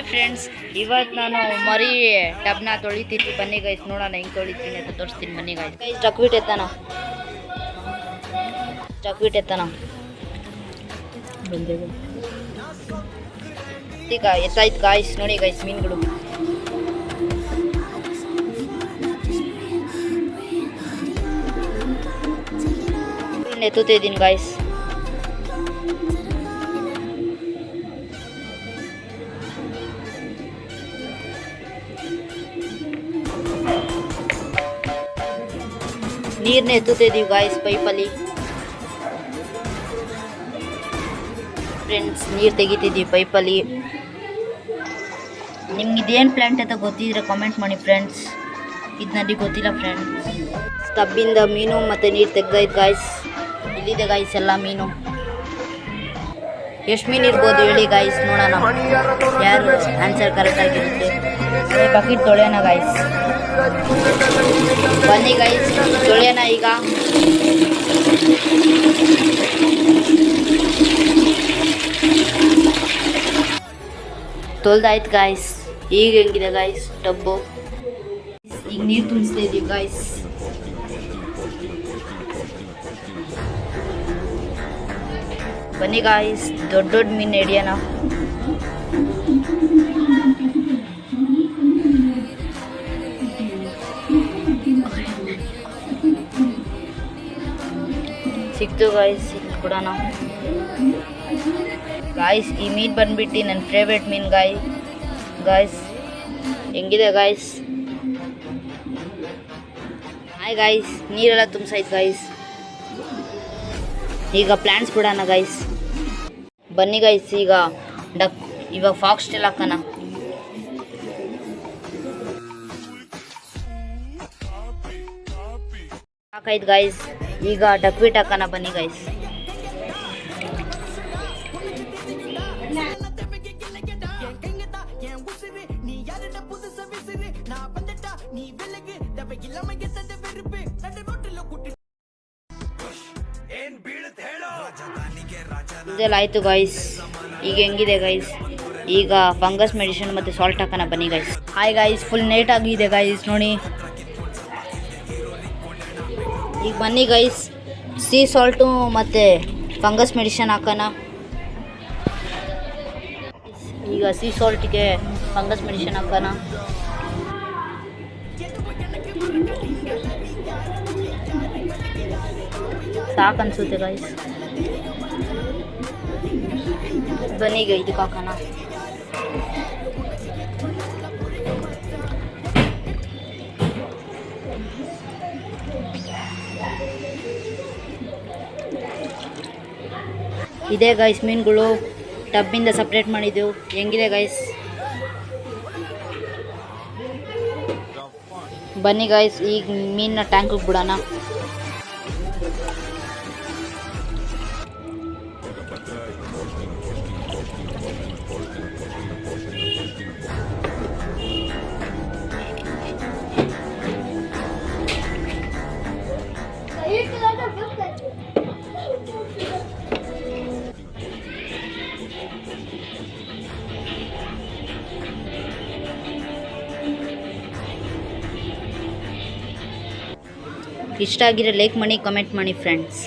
Hi friends, ಇವತ್ತು ನಾನು ಮರಿ ಟಬ್ನ ತೊಳಿತೀನಿ. ಬನ್ನಿ ಗೈಸ್, ನೋಡೋಣ ಹೆಂಗೆ ತೊಳಿತೀನಿ ಅಂತ ತೋರಿಸ್ತೀನಿ. ಬನ್ನಿ ಗೈಸ್. ಚಕ್ವಿಟ್ ಎತ್ತಾನ ಈಗ ಎತ್ತಾಯ್ತು ಗಾಯ್ಸ್. ನೋಡಿ ಗೈಸ್, ಮೀನುಗಳು ಎತ್ತುತ್ತಿದ್ದೀನಿ ಗಾಯ್ಸ್. ನೀರನ್ನ ಎತ್ತುತ್ತಿದ್ದೀವಿ ಗಾಯ್ಸ್ ಪೈಪಲ್ಲಿ. ಫ್ರೆಂಡ್ಸ್, ನೀರು ತೆಗಿತಿದ್ದೀವಿ ಪೈಪಲ್ಲಿ. ನಿಮ್ಗೆ ಇದೇನು ಪ್ಲ್ಯಾಂಟ್ ಅಂತ ಗೊತ್ತಿದ್ರೆ ಕಾಮೆಂಟ್ ಮಾಡಿ ಫ್ರೆಂಡ್ಸ್. ಇದು ನನಗೆ ಗೊತ್ತಿಲ್ಲ ಫ್ರೆಂಡ್ಸ್. ಟಬ್ಬಿಂದ ಮೀನು ಮತ್ತು ನೀರು ತೆಗ್ದಾಯ್ತು ಗಾಯ್ಸ್. ಇಲ್ಲಿದೆ ಗಾಯ್ಸ್ ಎಲ್ಲ ಮೀನು. ಎಷ್ಟು ಮೀನು ಇರ್ಬೋದು ಹೇಳಿ ಗಾಯ್ಸ್, ನೋಡೋಣ ಯಾರು ಆನ್ಸರ್ ಕರೆಕ್ಟಾಗಿರುತ್ತೆ. ಬಕೆಟ್ ತೊಳೆಯೋಣ ಗಾಯ್ಸ್. ಬನ್ನಿ ಗೈಸ್, ತೊಳೆಯೋಣ ಈಗ. ತೊಳ್ದಾಯ್ತು ಗಾಯ್ಸ್. ಈಗ ಹೆಂಗಿದೆ ಗಾಯ್ಸ್ ಟಬ್ಬು. ಈಗ ನೀರು ತುಂಬಿಸ್ತಾ ಇದೀವಿ ಗಾಯ್ಸ್. ಬನ್ನಿ ಗಾಯ್ಸ್, ದೊಡ್ಡ ದೊಡ್ಡ ಮೀನು ಹಿಡಿಯೋಣ. ಸಿಕ್ತು ಗಾಯ್ಸ್, ಕೊಡೋಣ ಗಾಯ್ಸ್. ಈ ಮೀನು ಬಂದ್ಬಿಟ್ಟು ನನ್ನ ಫೇವ್ರೇಟ್ ಮೀನು ಗಾಯ್ಸ್. ಹೆಂಗಿದೆ ಗಾಯ್ಸ್? ಹಾಯ್ ಗಾಯ್ಸ್, ನೀರೆಲ್ಲ ತುಂಬಿಸಾಯ್ತು ಗಾಯ್ಸ್. ಈಗ ಪ್ಲ್ಯಾಂಟ್ಸ್ ಬಿಡೋಣ ಗಾಯ್ಸ್. ಬನ್ನಿ ಗಾಯ್ಸ್, ಇವಾಗ ಫಾಕ್ಸ್ ಟೇಲ್ ಹಾಕೋಣ. ಹಾಕಾಯ್ತು ಗಾಯ್ಸ್. ಈಗ ಡಕ್ವಿಟ್ ಹಾಕೋಣ. ಬನ್ನಿ ಗಾಯ್ಸ್. ಇದೆಲ್ಲ ಆಯಿತು ಗಾಯ್ಸ್. ಈಗ ಹೆಂಗಿದೆ ಗೈಸ್? ಈಗ ಫಂಗಸ್ ಮೆಡಿಸಿನ್ ಮತ್ತು ಸಾಲ್ಟ್ ಹಾಕೋಣ. ಬನ್ನಿ ಗೈಸ್. ಹಾಯ್ ಗಾಯ್ಸ್, ಫುಲ್ ನೀಟಾಗಿದೆ ಗಾಯ್ಸ್ ನೋಡಿ. ಈಗ ಬನ್ನಿ ಗೈಸ್, ಸೀ ಸಾಲ್ಟು ಮತ್ತು ಫಂಗಸ್ ಮೆಡಿಸಿನ್ ಹಾಕೋಣ. ಈಗ ಸೀ ಸಾಲ್ಟಿಗೆ ಫಂಗಸ್ ಮೆಡಿಸಿನ್ ಹಾಕೋಣ. ಸಾಕನ್ಸುತ್ತೆ ಗೈಸ್. ಬನ್ನಿ ಈಗ ಇದಕ್ಕೆ ಹಾಕೋಣ. ಇದೇ ಗೈಸ್ ಮೀನುಗಳು ಟಬ್ಬಿಂದ ಸಪ್ರೇಟ್ ಮಾಡಿದ್ದೆವು. ಹೆಂಗಿದೆ ಗೈಸ್? ಬನ್ನಿ ಗೈಸ್, ಈಗ ಮೀನನ್ನ ಟ್ಯಾಂಕಿಗೆ ಬಿಡೋಣ. ಇಷ್ಟ ಆಗಿರೋ ಲೈಕ್ ಮಾಡಿ, ಕಮೆಂಟ್ ಮಾಡಿ ಫ್ರೆಂಡ್ಸ್.